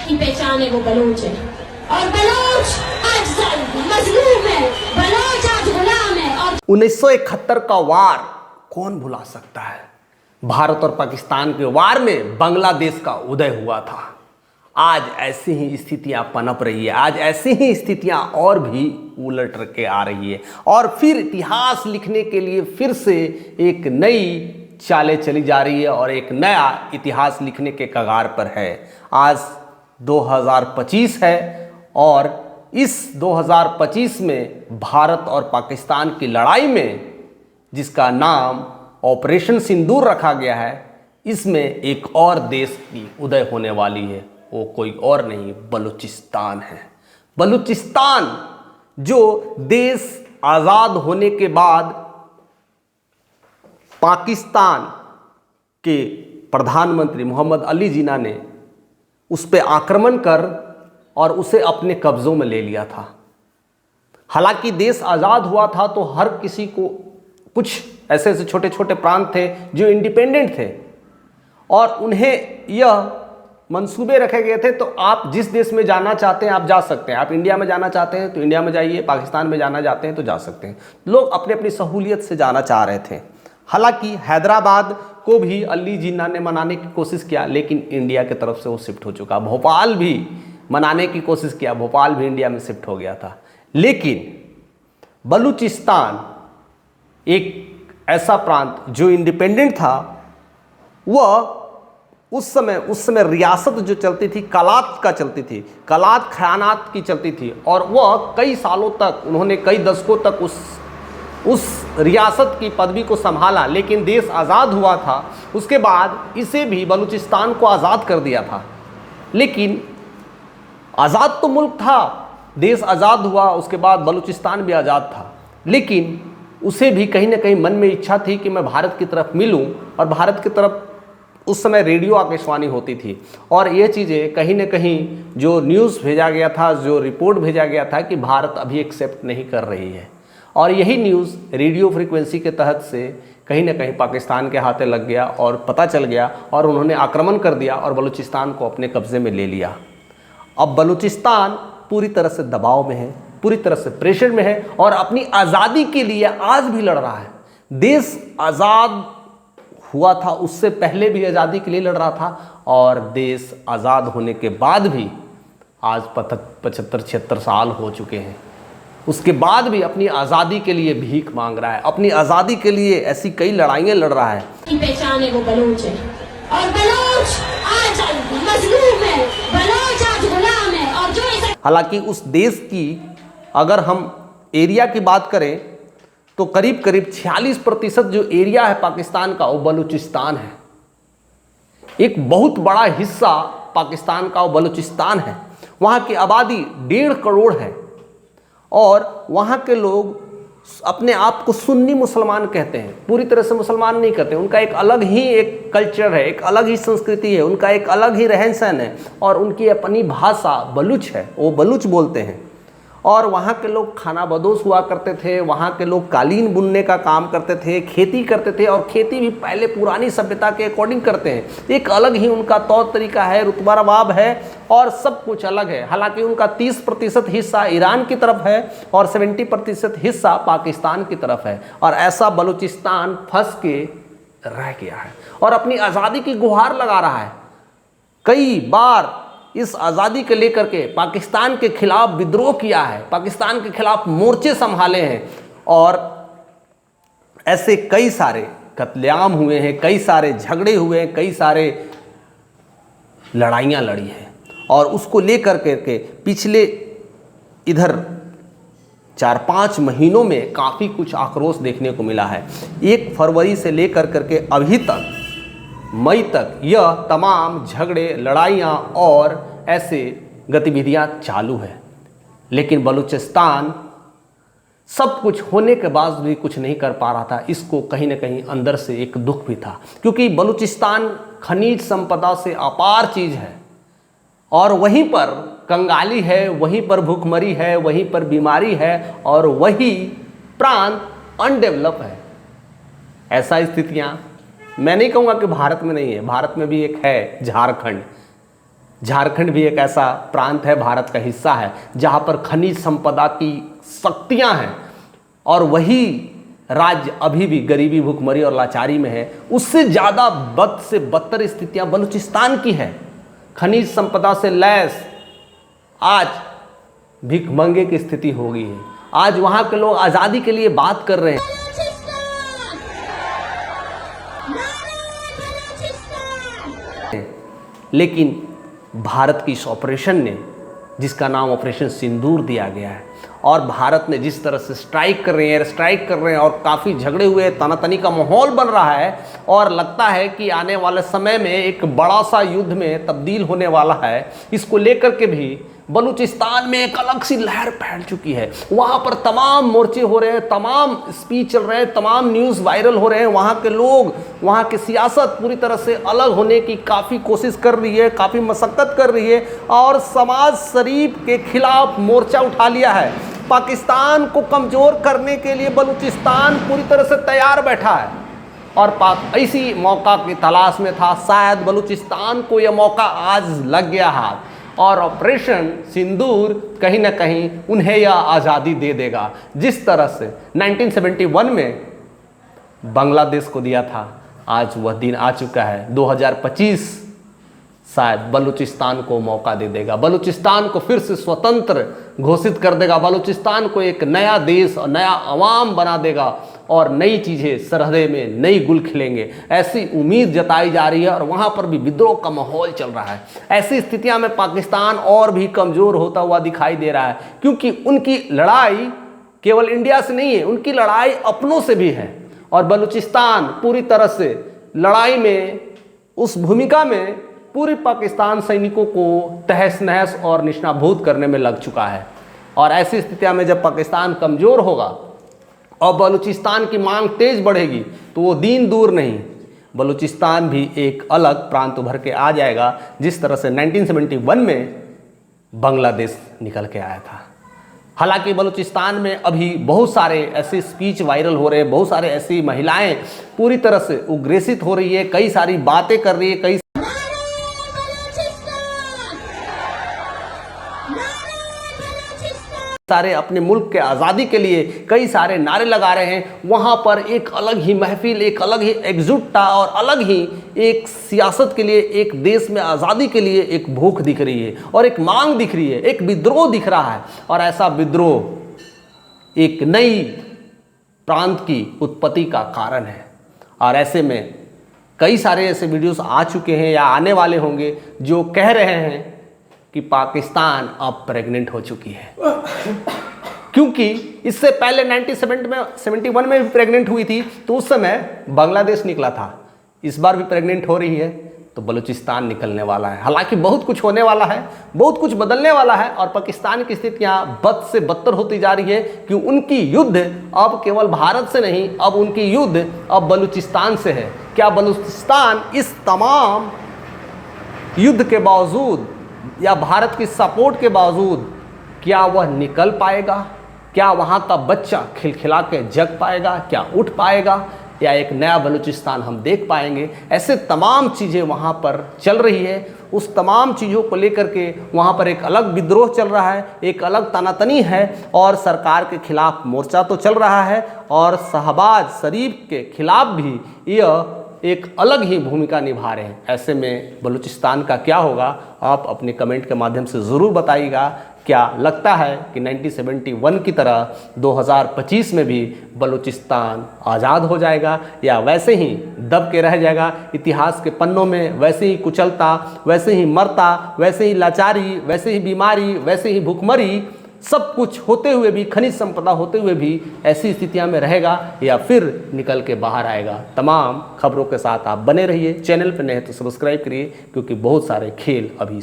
की पहचान है वो बलोच है, और बलोच आज मजलूम है, बलोच आज गुलाम है। और 1971 का वार कौन भुला सकता है। भारत और पाकिस्तान के वार में बांग्लादेश का उदय हुआ था। आज ऐसी ही स्थितियां पनप रही है, आज ऐसी ही स्थितियां और भी उलट के आ रही है, और फिर इतिहास लिखने के लिए फिर से एक नई चालें चली जा रही है और एक नया इतिहास लिखने के कगार पर है। आज 2025 है और इस 2025 में भारत और पाकिस्तान की लड़ाई में जिसका नाम ऑपरेशन सिंदूर रखा गया है, इसमें एक और देश की उदय होने वाली है। वो कोई और नहीं, बलूचिस्तान है। बलूचिस्तान जो देश आज़ाद होने के बाद पाकिस्तान के प्रधानमंत्री मोहम्मद अली जिन्ना ने उस पर आक्रमण कर और उसे अपने कब्ज़ों में ले लिया था। हालांकि देश आज़ाद हुआ था तो हर किसी को कुछ ऐसे ऐसे छोटे छोटे प्रांत थे जो इंडिपेंडेंट थे और उन्हें यह मंसूबे रखे गए थे, तो आप जिस देश में जाना चाहते हैं आप जा सकते हैं। आप इंडिया में जाना चाहते हैं तो इंडिया में जाइए, पाकिस्तान में जाना चाहते हैं तो जा सकते हैं। लोग अपने अपनी सहूलियत से जाना चाह रहे थे। हालांकि हैदराबाद को भी अली जिन्ना ने मनाने की कोशिश किया, लेकिन इंडिया की तरफ से वो शिफ्ट हो चुका। भोपाल भी मनाने की कोशिश किया, भोपाल भी इंडिया में शिफ्ट हो गया था। लेकिन बलूचिस्तान एक ऐसा प्रांत जो इंडिपेंडेंट था, वह उस समय रियासत जो चलती थी कलात का चलती थी, कलात खयानात की चलती थी, और वह कई सालों तक, उन्होंने कई दशकों तक उस रियासत की पदवी को संभाला। लेकिन देश आज़ाद हुआ था, उसके बाद इसे भी बलूचिस्तान को आज़ाद कर दिया था। लेकिन आज़ाद तो मुल्क था, देश आज़ाद हुआ, उसके बाद बलूचिस्तान भी आज़ाद था, लेकिन उसे भी कहीं ना कहीं मन में इच्छा थी कि मैं भारत की तरफ मिलूं। और भारत की तरफ उस समय रेडियो आकाशवाणी होती थी, और ये चीज़ें कहीं ना कहीं जो न्यूज़ भेजा गया था, जो रिपोर्ट भेजा गया था कि भारत अभी एक्सेप्ट नहीं कर रही है, और यही न्यूज़ रेडियो फ्रीक्वेंसी के तहत से कहीं ना कहीं पाकिस्तान के हाथे लग गया और पता चल गया, और उन्होंने आक्रमण कर दिया और बलूचिस्तान को अपने कब्ज़े में ले लिया। अब बलूचिस्तान पूरी तरह से दबाव में है, पूरी तरह से प्रेशर में है, और अपनी आज़ादी के लिए आज भी लड़ रहा है। देश आज़ाद हुआ था, उससे पहले भी आज़ादी के लिए लड़ रहा था, और देश आज़ाद होने के बाद भी आज 75-76 साल हो चुके हैं, उसके बाद भी अपनी आज़ादी के लिए भीख मांग रहा है, अपनी आज़ादी के लिए ऐसी कई लड़ाइयाँ लड़ रहा है। की पहचान है वो बलोच है, और बलोच आज मजलूम है, बलोच आज गुलाम है। और जो हालांकि उस देश की अगर हम एरिया की बात करें तो करीब करीब 46% जो एरिया है पाकिस्तान का, वो बलूचिस्तान है। एक बहुत बड़ा हिस्सा पाकिस्तान का वो बलूचिस्तान है। वहाँ की आबादी 1.5 करोड़ है, और वहाँ के लोग अपने आप को सुन्नी मुसलमान कहते हैं, पूरी तरह से मुसलमान नहीं कहते। उनका एक अलग ही एक कल्चर है, एक अलग ही संस्कृति है, उनका एक अलग ही रहन सहन है, और उनकी अपनी भाषा बलूच है, वो बलूच बोलते हैं। और वहाँ के लोग खाना बदोश हुआ करते थे, वहाँ के लोग कालीन बुनने का काम करते थे, खेती करते थे, और खेती भी पहले पुरानी सभ्यता के अकॉर्डिंग करते हैं। एक अलग ही उनका तौर तरीका है, रुतबा रवाब है, और सब कुछ अलग है। हालांकि उनका 30% हिस्सा ईरान की तरफ है और 70% हिस्सा पाकिस्तान की तरफ है, और ऐसा बलूचिस्तान फंस के रह गया है और अपनी आज़ादी की गुहार लगा रहा है। कई बार इस आज़ादी के लेकर के पाकिस्तान के खिलाफ विद्रोह किया है, पाकिस्तान के खिलाफ मोर्चे संभाले हैं, और ऐसे कई सारे कत्लेआम हुए हैं, कई सारे झगड़े हुए हैं, कई सारे लड़ाइयाँ लड़ी हैं। और उसको लेकर के पिछले इधर 4-5 महीनों में काफ़ी कुछ आक्रोश देखने को मिला है। 1 फरवरी से लेकर करके अभी तक मई तक यह तमाम झगड़े, लड़ाइयाँ और ऐसे गतिविधियाँ चालू हैं। लेकिन बलूचिस्तान सब कुछ होने के बाद भी कुछ नहीं कर पा रहा था। इसको कहीं ना कहीं अंदर से एक दुख भी था, क्योंकि बलूचिस्तान खनिज संपदा से अपार चीज़ है, और वहीं पर कंगाली है, वहीं पर भूखमरी है, वहीं पर बीमारी है, और वही प्रांत अनडेवलप है। ऐसा स्थितियाँ मैं नहीं कहूँगा कि भारत में नहीं है, भारत में भी एक है झारखंड, झारखंड भी एक ऐसा प्रांत है, भारत का हिस्सा है, जहाँ पर खनिज संपदा की शक्तियाँ हैं और वही राज्य अभी भी गरीबी, भूखमरी और लाचारी में है। उससे ज़्यादा बद से बदतर स्थितियाँ बलूचिस्तान की है। खनिज संपदा से लैस आज भिखमंगे की स्थिति हो गई है। आज वहाँ के लोग आज़ादी के लिए बात कर रहे हैं, लेकिन भारत की इस ऑपरेशन ने, जिसका नाम ऑपरेशन सिंदूर दिया गया है, और भारत ने जिस तरह से स्ट्राइक कर रहे हैं और काफ़ी झगड़े हुए, तनातनी का माहौल बन रहा है और लगता है कि आने वाले समय में एक बड़ा सा युद्ध में तब्दील होने वाला है। इसको लेकर के भी बलूचिस्तान में एक अलग सी लहर फैल चुकी है। वहाँ पर तमाम मोर्चे हो रहे हैं, तमाम स्पीच चल रहे हैं, तमाम न्यूज़ वायरल हो रहे हैं। वहाँ के लोग, वहाँ की सियासत पूरी तरह से अलग होने की काफ़ी कोशिश कर रही है, काफ़ी मशक्क़त कर रही है और समाज शरीफ के खिलाफ मोर्चा उठा लिया है। पाकिस्तान को कमज़ोर करने के लिए बलूचिस्तान पूरी तरह से तैयार बैठा है और पाक इसी मौका की तलाश में था। शायद बलूचिस्तान को यह मौका आज लग गया हाथ और ऑपरेशन सिंदूर कहीं ना कहीं उन्हें यह आज़ादी दे देगा। जिस तरह से 1971 में बांग्लादेश को दिया था, आज वह दिन आ चुका है। 2025 शायद बलूचिस्तान को मौका दे देगा, बलूचिस्तान को फिर से स्वतंत्र घोषित कर देगा, बलूचिस्तान को एक नया देश और नया अवाम बना देगा और नई चीज़ें सरहदें में नई गुल खिलेंगे, ऐसी उम्मीद जताई जा रही है। और वहाँ पर भी विद्रोह का माहौल चल रहा है। ऐसी स्थितियाँ में पाकिस्तान और भी कमज़ोर होता हुआ दिखाई दे रहा है, क्योंकि उनकी लड़ाई केवल इंडिया से नहीं है, उनकी लड़ाई अपनों से भी है। और बलूचिस्तान पूरी तरह से लड़ाई में, उस भूमिका में पूरे पाकिस्तान सैनिकों को तहस नहस और निशानाबूद करने में लग चुका है। और ऐसी स्थितियों में जब पाकिस्तान कमज़ोर होगा और बलूचिस्तान की मांग तेज़ बढ़ेगी तो वो दिन दूर नहीं, बलूचिस्तान भी एक अलग प्रांत उभर के आ जाएगा, जिस तरह से 1971 में बांग्लादेश निकल के आया था। हालांकि बलूचिस्तान में अभी बहुत सारे ऐसे स्पीच वायरल हो रहे हैं, बहुत सारे ऐसी महिलाएं पूरी तरह से उग्रेसित हो रही है, कई सारी बातें कर रही है, कई सारे अपने मुल्क के आज़ादी के लिए कई सारे नारे लगा रहे हैं। वहाँ पर एक अलग ही महफिल, एक अलग ही एकजुटता और अलग ही एक सियासत के लिए, एक देश में आज़ादी के लिए एक भूख दिख रही है और एक मांग दिख रही है, एक विद्रोह दिख रहा है। और ऐसा विद्रोह एक नई प्रांत की उत्पत्ति का कारण है। और ऐसे में कई सारे ऐसे वीडियोस आ चुके हैं या आने वाले होंगे जो कह रहे हैं कि पाकिस्तान अब प्रेग्नेंट हो चुकी है, क्योंकि इससे पहले 1971 में भी प्रेग्नेंट हुई थी, तो उस समय बांग्लादेश निकला था। इस बार भी प्रेग्नेंट हो रही है तो बलूचिस्तान निकलने वाला है। हालांकि बहुत कुछ होने वाला है, बहुत कुछ बदलने वाला है और पाकिस्तान की स्थितियां बद से बदतर होती जा रही है कि उनकी युद्ध अब केवल भारत से नहीं, अब उनकी युद्ध अब बलूचिस्तान से है। क्या बलूचिस्तान इस तमाम युद्ध के बावजूद या भारत की सपोर्ट के बावजूद क्या वह निकल पाएगा? क्या वहाँ का बच्चा खिलखिला के जग पाएगा? क्या उठ पाएगा? या एक नया बलूचिस्तान हम देख पाएंगे? ऐसे तमाम चीज़ें वहाँ पर चल रही है। उस तमाम चीज़ों को लेकर के वहाँ पर एक अलग विद्रोह चल रहा है, एक अलग तनातनी है और सरकार के खिलाफ मोर्चा तो चल रहा है और शहबाज शरीफ के खिलाफ भी यह एक अलग ही भूमिका निभा रहे हैं। ऐसे में बलूचिस्तान का क्या होगा, आप अपने कमेंट के माध्यम से ज़रूर बताइएगा। क्या लगता है कि 1971 की तरह 2025 में भी बलूचिस्तान आज़ाद हो जाएगा या वैसे ही दब के रह जाएगा इतिहास के पन्नों में, वैसे ही कुचलता, वैसे ही मरता, वैसे ही लाचारी, वैसे ही बीमारी, वैसे ही भूखमरी, सब कुछ होते हुए भी, खनिज संपदा होते हुए भी ऐसी स्थितियां में रहेगा या फिर निकल के बाहर आएगा? तमाम खबरों के साथ आप बने रहिए। चैनल पर नए तो सब्सक्राइब करिए, क्योंकि बहुत सारे खेल अभी